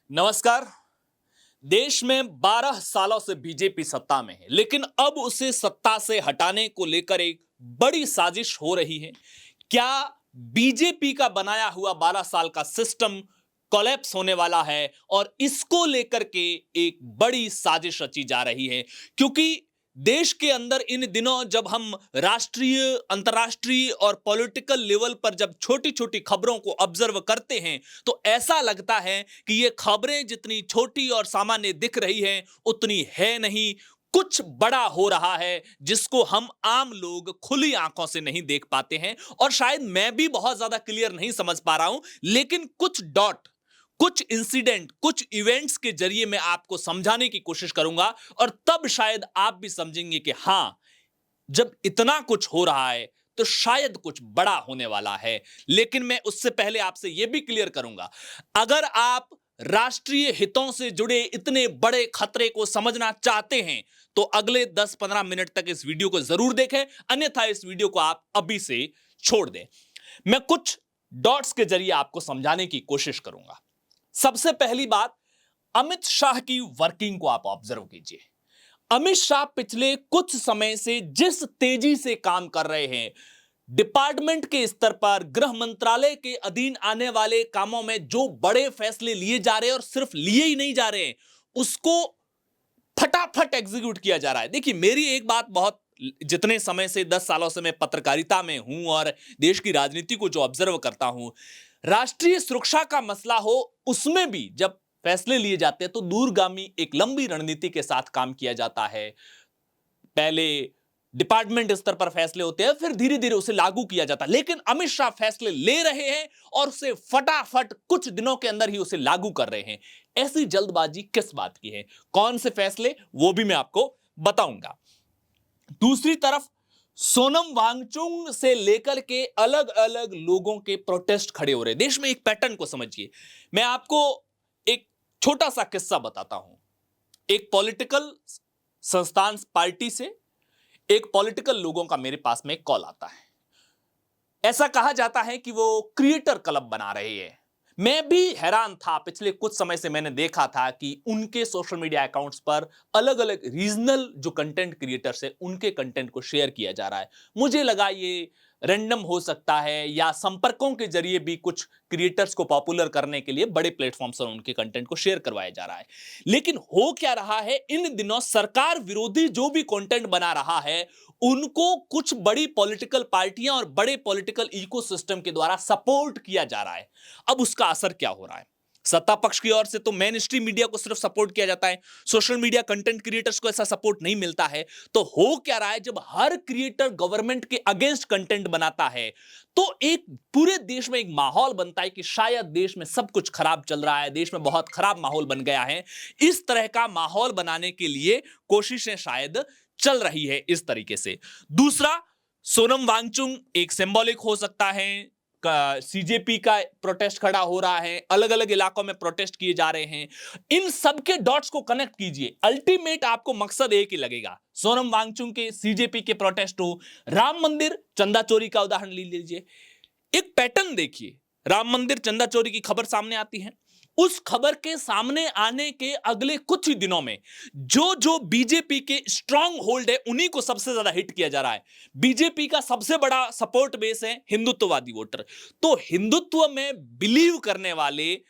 नमस्कार। देश में 12 सालों से बीजेपी सत्ता में है, लेकिन अब उसे सत्ता से हटाने को लेकर एक बड़ी साजिश हो रही है। क्या बीजेपी का बनाया हुआ 12 साल का सिस्टम कोलैप्स होने वाला है और इसको लेकर के एक बड़ी साजिश रची जा रही है? क्योंकि देश के अंदर इन दिनों जब हम राष्ट्रीय, अंतर्राष्ट्रीय और पॉलिटिकल लेवल पर जब छोटी-छोटी खबरों को ऑब्जर्व करते हैं, तो ऐसा लगता है कि ये खबरें जितनी छोटी और सामान्य दिख रही हैं, उतनी है नहीं। कुछ बड़ा हो रहा है जिसको हम आम लोग खुली आंखों से नहीं देख पाते हैं और शायद मैं भी बहुत ज्यादा क्लियर नहीं समझ पा रहा हूं, लेकिन कुछ डॉट, कुछ इंसिडेंट, कुछ इवेंट्स के जरिए मैं आपको समझाने की कोशिश करूंगा और तब शायद आप भी समझेंगे कि हां, जब इतना कुछ हो रहा है तो शायद कुछ बड़ा होने वाला है। लेकिन मैं उससे पहले आपसे यह भी क्लियर करूंगा, अगर आप राष्ट्रीय हितों से जुड़े इतने बड़े खतरे को समझना चाहते हैं तो अगले 10-15 मिनट तक इस वीडियो को जरूर देखें, अन्यथा इस वीडियो को आप अभी से छोड़ दें। मैं कुछ डॉट्स के जरिए आपको समझाने की कोशिश करूंगा। सबसे पहली बात, अमित शाह की वर्किंग को आप ऑब्जर्व कीजिए। अमित शाह पिछले कुछ समय से जिस तेजी से काम कर रहे हैं, डिपार्टमेंट के स्तर पर, गृह मंत्रालय के अधीन आने वाले कामों में जो बड़े फैसले लिए जा रहे हैं और सिर्फ लिए ही नहीं जा रहे हैं, उसको फटाफट एग्जीक्यूट किया जा रहा है। देखिए, मेरी एक बात बहुत, जितने समय से 10 सालों से मैं पत्रकारिता में हूं और देश की राजनीति को जो ऑब्जर्व करता हूं, राष्ट्रीय सुरक्षा का मसला हो, उसमें भी जब फैसले लिए जाते हैं तो दूरगामी एक लंबी रणनीति के साथ काम किया जाता है। पहले डिपार्टमेंट स्तर पर फैसले होते हैं, फिर धीरे धीरे उसे लागू किया जाता है। लेकिन अमित शाह फैसले ले रहे हैं और उसे फटाफट कुछ दिनों के अंदर ही उसे लागू कर रहे हैं। ऐसी जल्दबाजी किस बात की है? कौन से फैसले, वो भी मैं आपको बताऊंगा। दूसरी तरफ सोनम वांगचुक से लेकर के अलग अलग लोगों के प्रोटेस्ट खड़े हो रहे हैं। देश में एक पैटर्न को समझिए। मैं आपको एक छोटा सा किस्सा बताता हूं। एक पॉलिटिकल संस्थान, पार्टी से एक पॉलिटिकल लोगों का मेरे पास में कॉल आता है। ऐसा कहा जाता है कि वो क्रिएटर क्लब बना रहे हैं। मैं भी हैरान था। पिछले कुछ समय से मैंने देखा था कि उनके सोशल मीडिया अकाउंट्स पर अलग अलग रीजनल जो कंटेंट क्रिएटर्स है, उनके कंटेंट को शेयर किया जा रहा है। मुझे लगा ये रैंडम हो सकता है या संपर्कों के जरिए भी कुछ क्रिएटर्स को पॉपुलर करने के लिए बड़े प्लेटफॉर्म्स पर उनके कंटेंट को शेयर करवाया जा रहा है। लेकिन हो क्या रहा है, इन दिनों सरकार विरोधी जो भी कंटेंट बना रहा है, उनको कुछ बड़ी पॉलिटिकल पार्टियां और बड़े पॉलिटिकल इकोसिस्टम के द्वारा सपोर्ट किया जा रहा है। अब उसका असर क्या हो रहा है? सत्ता पक्ष की ओर से तो मेन स्ट्रीम मीडिया को सिर्फ सपोर्ट किया जाता है, सोशल मीडिया कंटेंट क्रिएटर्स को ऐसा सपोर्ट नहीं मिलता है। तो हो क्या रहा है, जब हर क्रिएटर गवर्नमेंट के अगेंस्ट कंटेंट बनाता है तो एक पूरे देश में एक माहौल बनता है कि शायद देश में सब कुछ खराब चल रहा है, देश में बहुत खराब माहौल बन गया है। इस तरह का माहौल बनाने के लिए कोशिशें शायद चल रही है इस तरीके से। दूसरा, सोनम वांगचुक एक सिंबॉलिक हो सकता है। सीजेपी का प्रोटेस्ट खड़ा हो रहा है, अलग अलग इलाकों में प्रोटेस्ट किए जा रहे हैं। इन सब के डॉट्स को कनेक्ट कीजिए, अल्टीमेट आपको मकसद एक ही लगेगा। सोनम वांगचुक के, सीजेपी के प्रोटेस्ट हो, राम मंदिर चंदा चोरी का उदाहरण ले लीजिए। एक पैटर्न देखिए, राम मंदिर चंदा चोरी की खबर सामने आती है, उस खबर के सामने आने के अगले कुछ ही दिनों में जो जो बीजेपी के स्ट्रांग होल्ड है, उन्हीं को सबसे ज्यादा हिट किया जा रहा है। बीजेपी का सबसे बड़ा सपोर्ट बेस है हिंदुत्ववादी वोटर। तो हिंदुत्व में बिलीव करने वाले,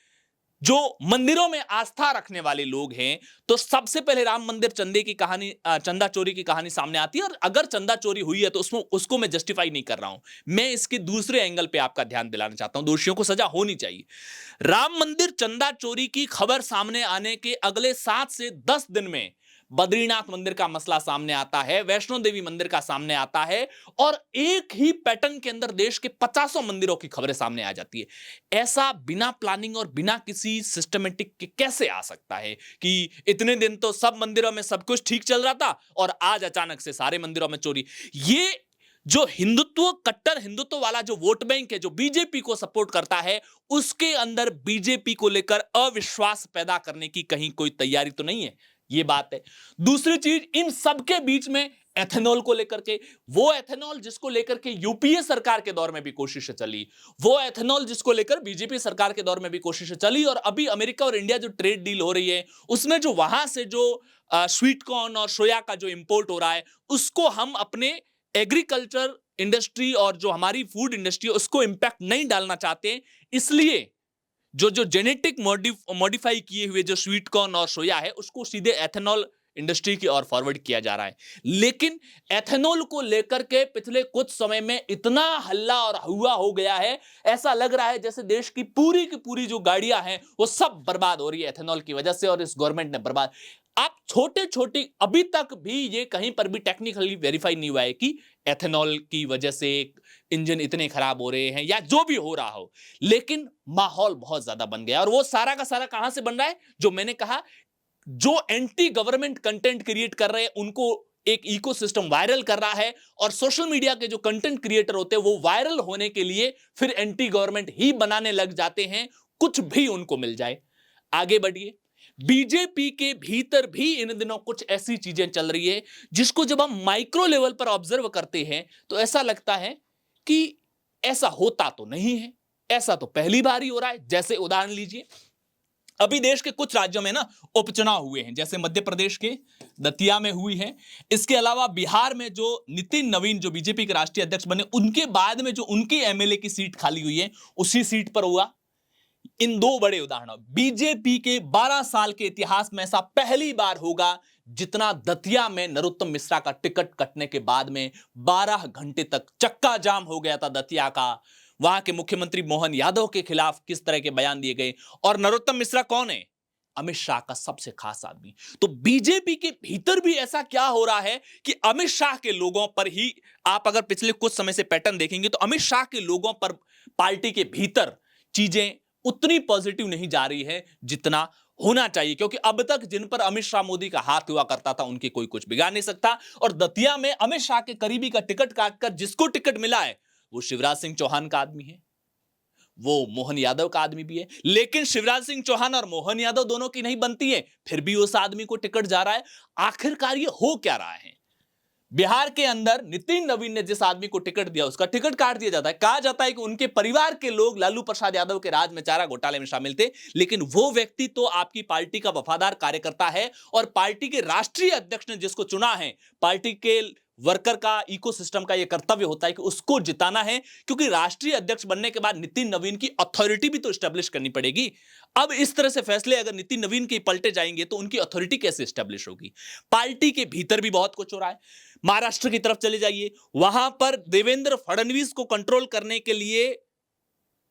जो मंदिरों में आस्था रखने वाले लोग हैं, तो सबसे पहले राम मंदिर चंदे की कहानी, चंदा चोरी की कहानी सामने आती है। और अगर चंदा चोरी हुई है तो उसको मैं जस्टिफाई नहीं कर रहा हूं, मैं इसके दूसरे एंगल पे आपका ध्यान दिलाना चाहता हूं। दोषियों को सजा होनी चाहिए। राम मंदिर चंदा चोरी की खबर सामने आने के अगले 7 से 10 दिन में बद्रीनाथ मंदिर का मसला सामने आता है, वैष्णो देवी मंदिर का सामने आता है, और एक ही पैटर्न के अंदर देश के 50 मंदिरों की खबरें सामने आ जाती है। ऐसा बिना प्लानिंग और बिना किसी सिस्टमेटिक के कैसे आ सकता है कि इतने दिन तो सब मंदिरों में सब कुछ ठीक चल रहा था और आज अचानक से सारे मंदिरों में चोरी? ये जो हिंदुत्व, कट्टर हिंदुत्व वाला जो वोट बैंक है, जो बीजेपी को सपोर्ट करता है, उसके अंदर बीजेपी को लेकर अविश्वास पैदा करने की कहीं कोई तैयारी तो नहीं है। ये बात है। दूसरी चीज, इन सबके बीच में एथेनॉल को लेकर के, वो एथेनॉल जिसको लेकर के यूपीए सरकार के दौर में भी कोशिशें चली, वो एथेनॉल जिसको लेकर बीजेपी सरकार के दौर में भी कोशिशें चली, और अभी अमेरिका और इंडिया जो ट्रेड डील हो रही है उसमें जो वहां से जो स्वीट कॉर्न और सोया का जो इंपोर्ट हो रहा है उसको हम अपने एग्रीकल्चर इंडस्ट्री और जो हमारी फूड इंडस्ट्री उसको इंपैक्ट नहीं डालना चाहते, इसलिए जो जो जेनेटिक मॉडिफाई किए हुए जो स्वीट कॉर्न और सोया है उसको सीधे एथेनॉल इंडस्ट्री की ओर फॉरवर्ड किया जा रहा है। लेकिन एथेनॉल को लेकर के पिछले कुछ समय में इतना हल्ला और हुआ हो गया है, ऐसा लग रहा है जैसे देश की पूरी जो गाड़ियां हैं वो सब बर्बाद हो रही है एथेनॉल की वजह से, और इस गवर्नमेंट ने बर्बाद। आप छोटे अभी तक भी ये कहीं पर भी टेक्निकली वेरीफाई नहीं हुआ है कि एथेनॉल की वजह से इंजन इतने खराब हो रहे हैं या जो भी हो रहा हो, लेकिन माहौल बहुत ज्यादा बन गया। और वो सारा का सारा कहां से बन रहा है? जो मैंने कहा, जो एंटी गवर्नमेंट कंटेंट क्रिएट कर रहे हैं उनको एक इकोसिस्टम वायरल कर रहा है, और सोशल मीडिया के जो कंटेंट क्रिएटर होते हैं वो वायरल होने के लिए फिर एंटी गवर्नमेंट ही बनाने लग जाते हैं, कुछ भी उनको मिल जाए। आगे बढ़िए, बीजेपी के भीतर भी इन दिनों कुछ ऐसी चीजें चल रही है जिसको जब हम माइक्रो लेवल पर ऑब्जर्व करते हैं तो ऐसा लगता है कि ऐसा होता तो नहीं है, ऐसा तो पहली बार ही हो रहा है। जैसे उदाहरण लीजिए, अभी देश के कुछ राज्यों में ना उपचुनाव हुए हैं, जैसे मध्य प्रदेश के दतिया में हुई है, इसके अलावा बिहार में जो नितिन नवीन जो बीजेपी के राष्ट्रीय अध्यक्ष बने उनके बाद में जो उनके एमएलए की सीट खाली हुई है उसी सीट पर हुआ। इन दो बड़े उदाहरण, बीजेपी के 12 साल के इतिहास में ऐसा पहली बार होगा जितना दतिया में नरोत्तम मिश्रा का टिकट कटने के बाद में 12 घंटे तक चक्का जाम हो गया था दतिया का। वहां के मुख्यमंत्री मोहन यादव के खिलाफ किस तरह के बयान दिए गए, और नरोत्तम मिश्रा कौन है? अमित शाह का सबसे खास आदमी। तो बीजेपी के भीतर भी ऐसा क्या हो रहा है कि अमित शाह के लोगों पर ही, आप अगर पिछले कुछ समय से पैटर्न देखेंगे तो अमित शाह के लोगों पर पार्टी के भीतर चीजें उतनी पॉजिटिव नहीं जा रही है जितना होना चाहिए, क्योंकि अब तक जिन पर अमित शाह मोदी का हाथ हुआ करता था उनकी कोई कुछ बिगाड़ नहीं सकता। और दतिया में अमित शाह के करीबी का टिकट काटकर जिसको टिकट मिला है वो शिवराज सिंह चौहान का आदमी है, वो मोहन यादव का आदमी भी है। लेकिन शिवराज सिंह चौहान और मोहन यादव दोनों की नहीं बनती है, फिर भी उस आदमी को टिकट जा रहा है। आखिरकार ये हो क्या रहा है? बिहार के अंदर नितिन नवीन ने जिस आदमी को टिकट दिया उसका टिकट काट दिया जाता है। कहा जाता है कि उनके परिवार के लोग लालू प्रसाद यादव के राज में चारा घोटाले में शामिल थे, लेकिन वो व्यक्ति तो आपकी पार्टी का वफादार कार्यकर्ता है, और पार्टी के राष्ट्रीय अध्यक्ष ने जिसको चुना है, पार्टी के वर्कर का, इकोसिस्टम का यह कर्तव्य होता है कि उसको जिताना है, क्योंकि राष्ट्रीय अध्यक्ष बनने के बाद नितिन नवीन की अथॉरिटी भी तो स्टैब्लिश करनी पड़ेगी। अब इस तरह से फैसले अगर नितिन नवीन के पलटे जाएंगे तो उनकी अथॉरिटी कैसे स्टैब्लिश होगी? पार्टी के भीतर भी बहुत कुछ हो रहा है। महाराष्ट्र की तरफ चले जाइए, वहां पर देवेंद्र फडणवीस को कंट्रोल करने के लिए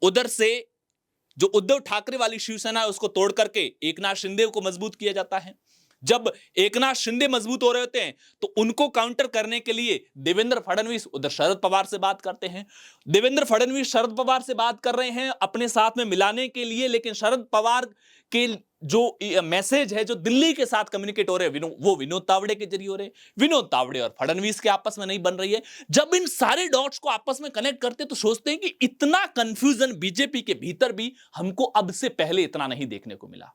उधर से जो उद्धव ठाकरे वाली शिवसेना है उसको तोड़ करके एकनाथ शिंदे को मजबूत किया जाता है। जब एकनाथ शिंदे मजबूत हो रहे होते हैं तो उनको काउंटर करने के लिए देवेंद्र फडणवीस उधर शरद पवार से बात करते हैं। देवेंद्र फडणवीस शरद पवार से बात कर रहे हैं अपने साथ में मिलाने के लिए, लेकिन शरद पवार के जो मैसेज है जो दिल्ली के साथ कम्युनिकेट हो रहे हैं वो विनोद तावड़े के जरिए हो रहे हैं। विनोद तावड़े और फडणवीस के आपस में नहीं बन रही है। जब इन सारे डॉट्स को आपस में कनेक्ट करते तो सोचते हैं कि इतना कंफ्यूजन बीजेपी के भीतर भी हमको अब से पहले इतना नहीं देखने को मिला।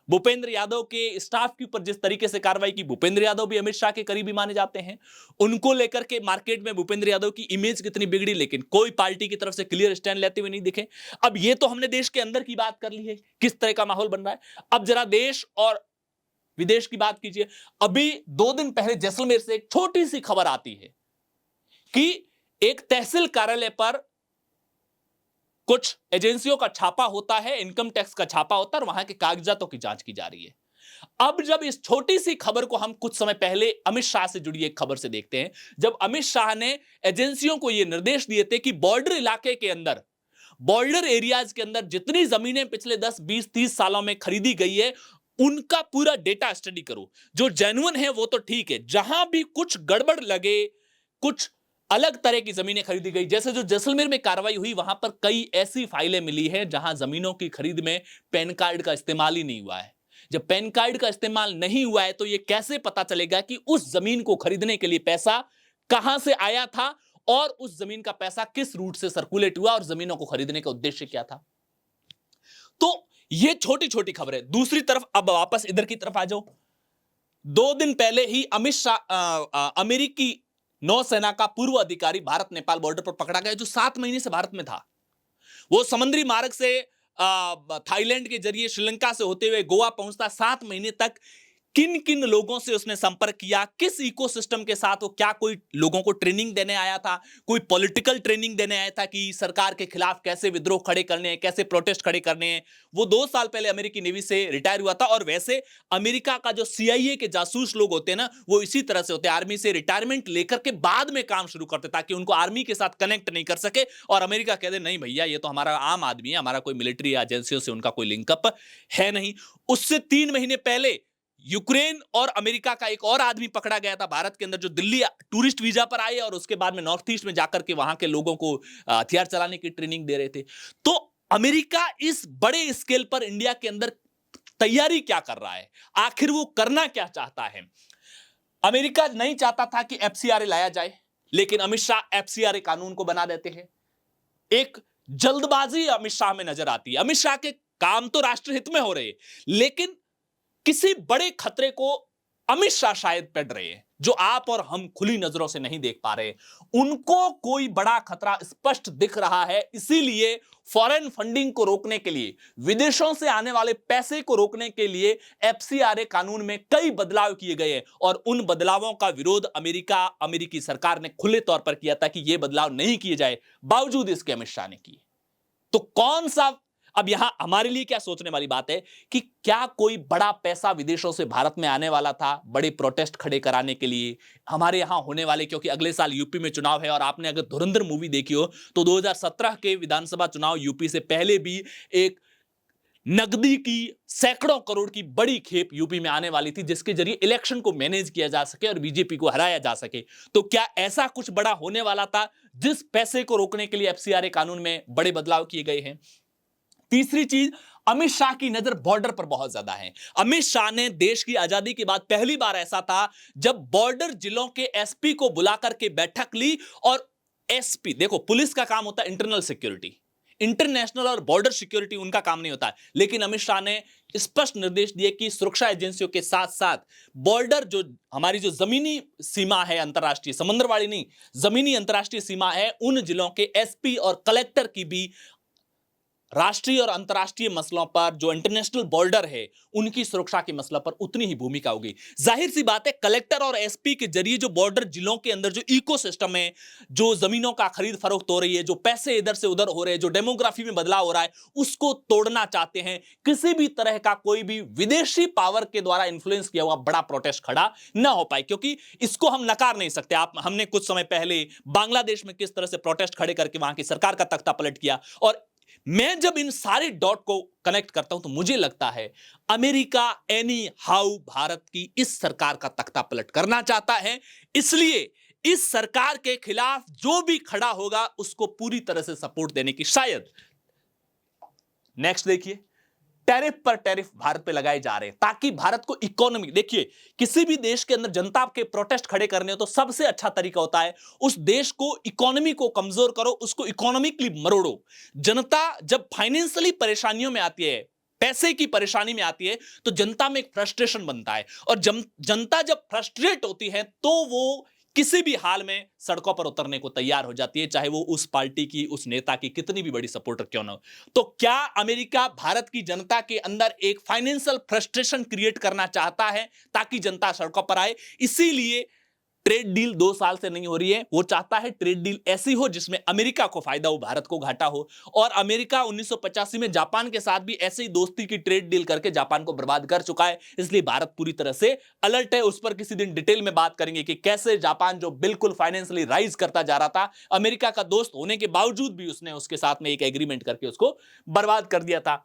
भूपेंद्र यादव के स्टाफ के ऊपर जिस तरीके से कार्रवाई की, भूपेंद्र यादव भी अमित शाह के करीबी माने जाते हैं, उनको लेकर के मार्केट में भूपेंद्र यादव की इमेज कितनी बिगड़ी, लेकिन कोई पार्टी की तरफ से क्लियर स्टैंड लेते हुए नहीं दिखे। अब ये तो हमने देश के अंदर की बात कर ली है, किस तरह का माहौल बन रहा है। अब जरा देश और विदेश की बात कीजिए। अभी 2 दिन पहले जैसलमेर से एक छोटी सी खबर आती है कि एक तहसील कार्यालय पर कुछ एजेंसियों का छापा होता है, इनकम टैक्स का छापा होता है और वहां के कागजातों की जांच की जा रही है। अब जब इस छोटी सी खबर को हम कुछ समय पहले अमित शाह से जुड़ी एक खबर से देखते हैं, जब अमित शाह ने एजेंसियों को यह निर्देश दिए थे कि बॉर्डर इलाके के अंदर, बॉर्डर एरियाज के अंदर जितनी जमीनें पिछले 10, 20, 30 सालों में खरीदी गई है उनका पूरा डेटा स्टडी करो। जो जेन्युइन है वो तो ठीक है, जहां भी कुछ गड़बड़ लगे, कुछ अलग तरह की जमीनें खरीदी गई, जैसे जो जैसलमेर में कार्रवाई हुई वहां पर कई ऐसी फाइलें मिली हैं जहां जमीनों की खरीद में पैन कार्ड का इस्तेमाल ही नहीं हुआ है। जब पैन कार्ड का इस्तेमाल नहीं हुआ है तो यह कैसे पता चलेगा कि उस जमीन को खरीदने के लिए पैसा कहां से आया था और उस जमीन का पैसा किस रूट से सर्कुलेट हुआ और जमीनों को खरीदने का उद्देश्य क्या था? तो यह छोटी छोटी खबर है। दूसरी तरफ अब वापस इधर की तरफ आ जाओ। 2 दिन पहले ही अमित शाह अमेरिकी नौसेना का पूर्व अधिकारी भारत नेपाल बॉर्डर पर पकड़ा गया, जो 7 महीने से भारत में था। वो समुद्री मार्ग से थाईलैंड के जरिए श्रीलंका से होते हुए गोवा पहुंचता। 7 महीने तक किन किन लोगों से उसने संपर्क किया, किस इकोसिस्टम के साथ वो, क्या कोई लोगों को ट्रेनिंग देने आया था, कोई पॉलिटिकल ट्रेनिंग देने आया था कि सरकार के खिलाफ कैसे विद्रोह खड़े करने हैं, कैसे प्रोटेस्ट खड़े करने हैं। वो 2 साल पहले अमेरिकी नेवी से रिटायर हुआ था। और वैसे अमेरिका का जो CIA के जासूस लोग होते हैं ना, वो इसी तरह से होते हैं, आर्मी से रिटायरमेंट लेकर के बाद में काम शुरू करते, ताकि उनको आर्मी के साथ कनेक्ट नहीं कर सके और अमेरिका कह दे नहीं भैया ये तो हमारा आम आदमी है, हमारा कोई मिलिट्री एजेंसियों से उनका कोई लिंकअप है नहीं। उससे 3 महीने पहले यूक्रेन और अमेरिका का एक और आदमी पकड़ा गया था भारत के अंदर, जो दिल्ली टूरिस्ट वीजा पर आए और उसके बाद में नॉर्थ ईस्ट में जाकर के वहां के लोगों को हथियार चलाने की ट्रेनिंग दे रहे थे। तो अमेरिका इस बड़े स्केल पर इंडिया के अंदर तैयारी क्या कर रहा है, आखिर वो करना क्या चाहता है? अमेरिका नहीं चाहता था कि FCRA लाया जाए, लेकिन अमित शाह FCRA कानून को बना देते हैं। एक जल्दबाजी अमित शाह में नजर आती है। अमित शाह के काम तो राष्ट्रहित में हो रहे हैं, लेकिन किसी बड़े खतरे को अमित शाह शायद पढ़ रहे हैं, जो आप और हम खुली नजरों से नहीं देख पा रहे। उनको कोई बड़ा खतरा स्पष्ट दिख रहा है, इसीलिए फॉरेन फंडिंग को रोकने के लिए, विदेशों से आने वाले पैसे को रोकने के लिए FCRA कानून में कई बदलाव किए गए हैं। और उन बदलावों का विरोध अमेरिकी सरकार ने खुले तौर पर किया था कि यह बदलाव नहीं किए जाए, बावजूद इसके अमित शाह ने किए। तो कौन सा, अब यहां हमारे लिए क्या सोचने वाली बात है कि क्या कोई बड़ा पैसा विदेशों से भारत में आने वाला था बड़े प्रोटेस्ट खड़े कराने के लिए हमारे यहां होने वाले, क्योंकि अगले साल यूपी में चुनाव है। और आपने अगर धुरंधर मूवी देखी हो तो 2017 के विधानसभा चुनाव यूपी से पहले भी एक नकदी की सैकड़ों करोड़ की बड़ी खेप यूपी में आने वाली थी, जिसके जरिए इलेक्शन को मैनेज किया जा सके और बीजेपी को हराया जा सके। तो क्या ऐसा कुछ बड़ा होने वाला था, जिस पैसे को रोकने के लिए FCRA कानून में बड़े बदलाव किए गए हैं? तीसरी चीज, अमित शाह की नजर बॉर्डर पर बहुत ज्यादा है। अमित शाह ने देश की आजादी के बाद पहली बार ऐसा था जब बॉर्डर जिलों के SP को बुलाकर के बैठक ली। और SP, देखो पुलिस का काम होता है इंटरनल सिक्योरिटी, इंटरनेशनल और बॉर्डर सिक्योरिटी उनका काम नहीं होता, लेकिन अमित शाह ने स्पष्ट निर्देश दिए कि सुरक्षा एजेंसियों के साथ साथ बॉर्डर, जो हमारी जो जमीनी सीमा है, अंतरराष्ट्रीय समुद्र वाली नहीं, जमीनी अंतरराष्ट्रीय सीमा है, उन जिलों के SP और कलेक्टर की भी राष्ट्रीय और अंतर्राष्ट्रीय मसलों पर, जो इंटरनेशनल बॉर्डर है उनकी सुरक्षा के मसलों पर उतनी ही भूमिका होगी। जाहिर सी बात है, कलेक्टर और SP के जरिए जो बॉर्डर जिलों के अंदर जो इकोसिस्टम है, जो जमीनों का खरीद फरोख्त हो रही है, जो पैसे इधर से उधर हो रहे हैं, जो डेमोग्राफी में बदलाव हो रहा है, उसको तोड़ना चाहते हैं। किसी भी तरह का कोई भी विदेशी पावर के द्वारा इन्फ्लुएंस किया हुआ बड़ा प्रोटेस्ट खड़ा ना हो पाए, क्योंकि इसको हम नकार नहीं सकते। हमने कुछ समय पहले बांग्लादेश में किस तरह से प्रोटेस्ट खड़े करके वहां की सरकार का तख्ता पलट किया। और मैं जब इन सारे डॉट को कनेक्ट करता हूं तो मुझे लगता है अमेरिका एनी हाउ भारत की इस सरकार का तख्ता पलट करना चाहता है। इसलिए इस सरकार के खिलाफ जो भी खड़ा होगा उसको पूरी तरह से सपोर्ट देने की शायद। नेक्स्ट देखिए, टैरिफ पर टैरिफ भारत पे लगाए जा रहे हैं ताकि भारत को इकोनॉमी, देखिए किसी भी देश के अंदर जनता के प्रोटेस्ट खड़े करने हो तो सबसे अच्छा तरीका होता है उस देश को, इकोनॉमी को कमजोर करो, उसको इकोनॉमिकली मरोड़ो। जनता जब फाइनेंशियली परेशानियों में आती है, पैसे की परेशानी में आती है, तो जनता में एक फ्रस्ट्रेशन बनता है। और जनता जब फ्रस्ट्रेट होती है तो वो किसी भी हाल में सड़कों पर उतरने को तैयार हो जाती है, चाहे वो उस पार्टी की, उस नेता की कितनी भी बड़ी सपोर्टर क्यों ना हो। तो क्या अमेरिका भारत की जनता के अंदर एक फाइनेंशियल फ्रस्ट्रेशन क्रिएट करना चाहता है ताकि जनता सड़कों पर आए? इसीलिए ट्रेड डील 2 साल से नहीं हो रही है। वो चाहता है ट्रेड डील ऐसी हो जिसमें अमेरिका को फायदा हो, भारत को घाटा हो। और अमेरिका 1985 में जापान के साथ भी ऐसे ही दोस्ती की ट्रेड डील करके जापान को बर्बाद कर चुका है। इसलिए भारत पूरी तरह से अलर्ट है। उस पर किसी दिन डिटेल में बात करेंगे कि कैसे जापान, जो बिल्कुल फाइनेंशियली राइज करता जा रहा था, अमेरिका का दोस्त होने के बावजूद भी उसने उसके साथ में एक एग्रीमेंट करके उसको बर्बाद कर दिया था।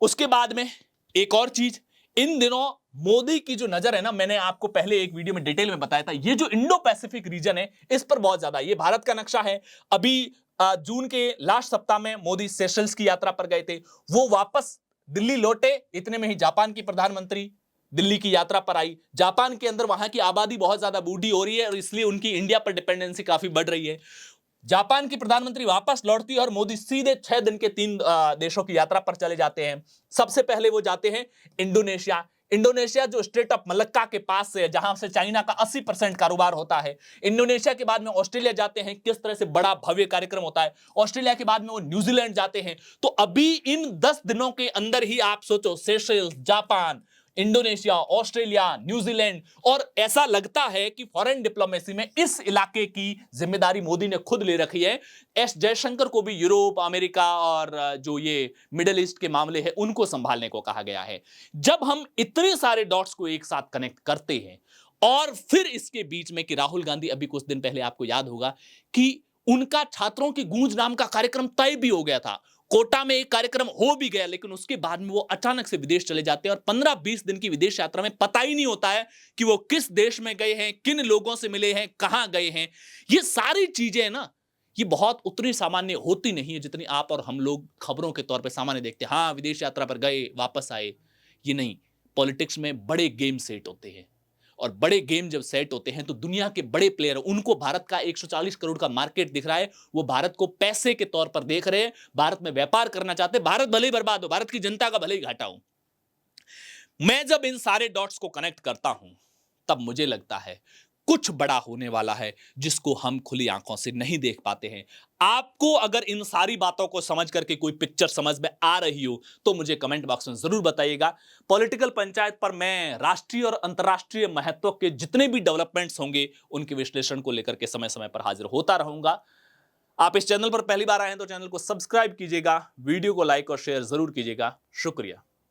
उसके बाद में एक और चीज, इन दिनों मोदी की जो नजर है ना, मैंने आपको पहले एक वीडियो में डिटेल में बताया था, ये जो इंडो पैसिफिक रीजन है इस पर बहुत ज्यादा, ये भारत का नक्शा है। अभी जून के लास्ट सप्ताह में मोदी सेशल्स की यात्रा पर गए थे, वो वापस दिल्ली लौटे, इतने में ही जापान की प्रधानमंत्री दिल्ली की यात्रा पर आई। जापान के अंदर वहां की आबादी बहुत ज्यादा बूढ़ी हो रही है और इसलिए उनकी इंडिया पर डिपेंडेंसी काफी बढ़ रही है। जापान की प्रधानमंत्री वापस लौटती है और मोदी सीधे 6 दिन के 3 देशों की यात्रा पर चले जाते हैं। सबसे पहले वो जाते हैं इंडोनेशिया। इंडोनेशिया जो स्ट्रेट ऑफ मलक्का के पास से है, जहां से चाइना का 80% कारोबार होता है। इंडोनेशिया के बाद में ऑस्ट्रेलिया जाते हैं, किस तरह से बड़ा भव्य कार्यक्रम होता है। ऑस्ट्रेलिया के बाद में वो न्यूजीलैंड जाते हैं। तो अभी इन 10 दिनों के अंदर ही आप सोचो, Seychelles, Japan, Indonesia, Australia, New Zealand, और ऐसा लगता है कि फॉरेन डिप्लोमेसी में इस इलाके की जिम्मेदारी मोदी ने खुद ले रखी है। एस जयशंकर को भी यूरोप, अमेरिका और जो ये मिडिल ईस्ट के मामले हैं उनको संभालने को कहा गया है। जब हम इतने सारे डॉट्स को एक साथ कनेक्ट करते हैं, और फिर इसके बीच में कि राहुल गांधी, अभी कुछ दिन पहले आपको याद होगा कि उनका छात्रों की गूंज नाम का कार्यक्रम तय भी हो गया था, कोटा में एक कार्यक्रम हो भी गया, लेकिन उसके बाद में वो अचानक से विदेश चले जाते हैं और 15-20 दिन की विदेश यात्रा में पता ही नहीं होता है कि वो किस देश में गए हैं, किन लोगों से मिले हैं, कहां गए हैं। ये सारी चीजें ना, ये बहुत उतनी सामान्य होती नहीं है जितनी आप और हम लोग खबरों के तौर पे सामान्य देखते हैं। हाँ, विदेश यात्रा पर गए, वापस आए, ये नहीं। पॉलिटिक्स में बड़े गेम सेट होते हैं, और बड़े गेम जब सेट होते हैं तो दुनिया के बड़े प्लेयर, उनको भारत का 140 करोड़ का मार्केट दिख रहा है, वो भारत को पैसे के तौर पर देख रहे हैं, भारत में व्यापार करना चाहते हैं, भारत भले ही बर्बाद हो, भारत की जनता का भले ही घाटा हो। मैं जब इन सारे डॉट्स को कनेक्ट करता हूं, तब मुझे लगता है कुछ बड़ा होने वाला है, जिसको हम खुली आंखों से नहीं देख पाते हैं। आपको अगर इन सारी बातों को समझ करके कोई पिक्चर समझ में आ रही हो तो मुझे कमेंट बॉक्स में जरूर बताइएगा। पॉलिटिकल पंचायत पर मैं राष्ट्रीय और अंतर्राष्ट्रीय महत्व के जितने भी डेवलपमेंट्स होंगे उनके विश्लेषण को लेकर के समय समय पर हाजिर होता रहूंगा। आप इस चैनल पर पहली बार आए हैं तो चैनल को सब्सक्राइब कीजिएगा, वीडियो को लाइक और शेयर जरूर कीजिएगा। शुक्रिया।